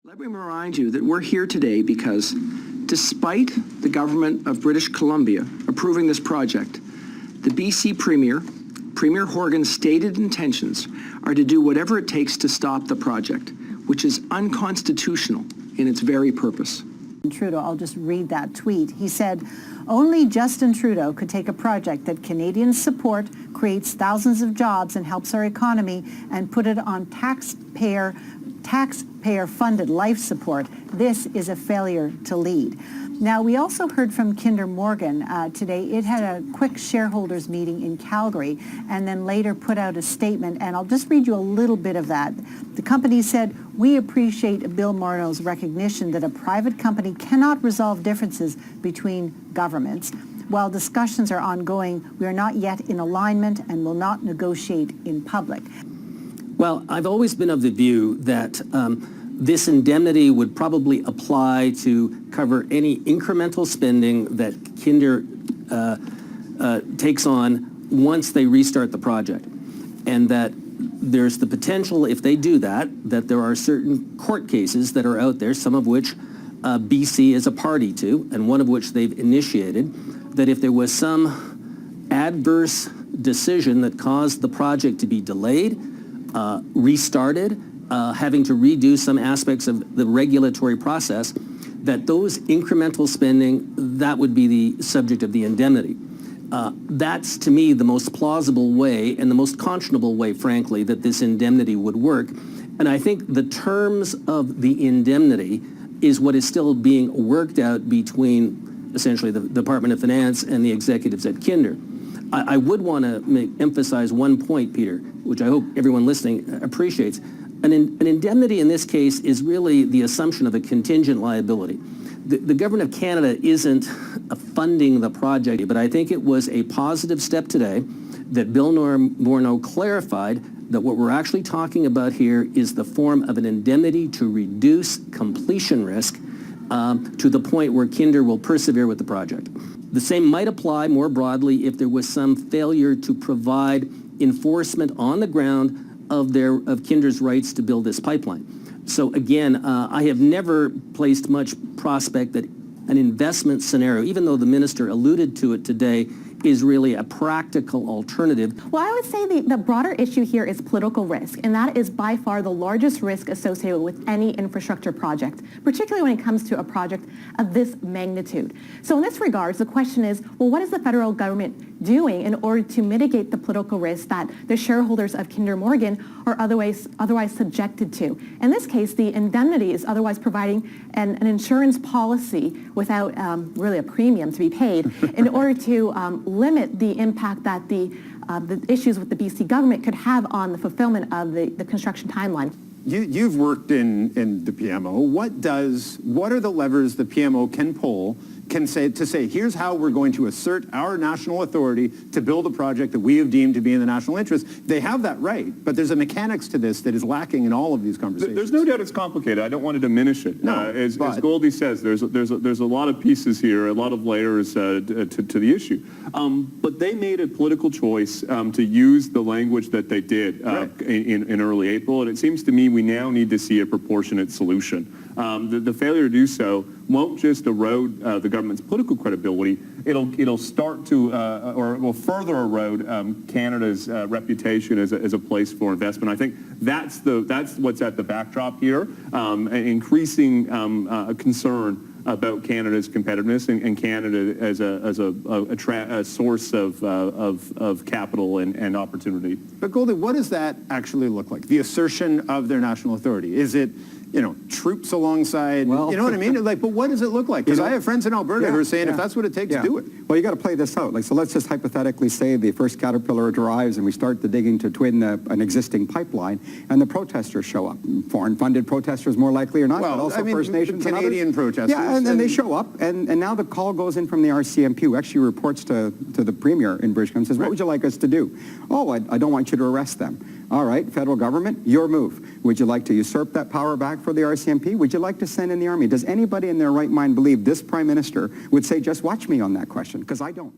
Let me remind you that we're here today because despite the government of British Columbia approving this project, the BC Premier Horgan's stated intentions are to do whatever it takes to stop the project, which is unconstitutional in its very purpose. Trudeau, I'll just read that tweet. He said, "Only Justin Trudeau could take a project that Canadians support, creates thousands of jobs and helps our economy, and put it on taxpayer-funded life support. This is a failure to lead." Now, we also heard from Kinder Morgan today. It had a quick shareholders meeting in Calgary and then later put out a statement, and I'll just read you a little bit of that. The company said, "We appreciate Bill Morneau's recognition that a private company cannot resolve differences between governments. While discussions are ongoing, we are not yet in alignment and will not negotiate in public." Well, I've always been of the view that this indemnity would probably apply to cover any incremental spending that Kinder takes on once they restart the project. And that there's the potential, if they do that, that there are certain court cases that are out there, some of which BC is a party to, and one of which they've initiated, that if there was some adverse decision that caused the project to be delayed, restarted, having to redo some aspects of the regulatory process, that those incremental spending, that would be the subject of the indemnity. That's, to me, the most plausible way and the most conscionable way, frankly, that this indemnity would work. And I think the terms of the indemnity is what is still being worked out between, essentially, the Department of Finance and the executives at Kinder. I would want to emphasize one point, Peter, which I hope everyone listening appreciates. An indemnity in this case is really the assumption of a contingent liability. The government of Canada isn't funding the project, but I think it was a positive step today that Bill Morneau clarified that what we're actually talking about here is the form of an indemnity to reduce completion risk to the point where Kinder will persevere with the project. The same might apply more broadly if there was some failure to provide enforcement on the ground of Kinder's rights to build this pipeline. So again, I have never placed much prospect that an investment scenario, even though the minister alluded to it today, is really a practical alternative. Well, I would say the broader issue here is political risk, and that is by far the largest risk associated with any infrastructure project, particularly when it comes to a project of this magnitude. So in this regard, the question is, well, what is the federal government doing in order to mitigate the political risk that the shareholders of Kinder Morgan are otherwise subjected to? In this case, the indemnity is otherwise providing an insurance policy without really a premium to be paid in order to limit the impact that the issues with the BC government could have on the fulfillment of the construction timeline. You've worked in the PMO. What are the levers the PMO can pull to say, here's how we're going to assert our national authority to build a project that we have deemed to be in the national interest? They have that right, but there's a mechanics to this that is lacking in all of these conversations. There's no doubt it's complicated. I don't want to diminish it. No, as Goldie says, there's a lot of pieces here, a lot of layers to the issue. But they made a political choice to use the language that they did in early April, and it seems to me we now need to see a proportionate solution. The failure to do so won't just erode the government's political credibility. It'll start to, or it will further erode Canada's reputation as a place for investment. I think that's what's at the backdrop here, an increasing concern about Canada's competitiveness and Canada as a source of capital and opportunity. But Goldie, what does that actually look like? The assertion of their national authority? Is it, troops alongside, well, you know what I mean? But what does it look like? Because I have friends in Alberta who are saying if that's what it takes, do it. Well, you got to play this out. So let's just hypothetically say the first Caterpillar arrives and we start the digging to twin an existing pipeline, and the protesters show up. Foreign-funded protesters, more likely or not, but also First Nations Canadian protesters. Yeah, and then they show up, and now the call goes in from the RCMP, who actually reports to the Premier in British Columbia and says, what would you like us to do? Oh, I don't want you to arrest them. All right, federal government, your move. Would you like to usurp that power back for the RCMP? Would you like to send in the army? Does anybody in their right mind believe this Prime Minister would say, just watch me on that question? Because I don't.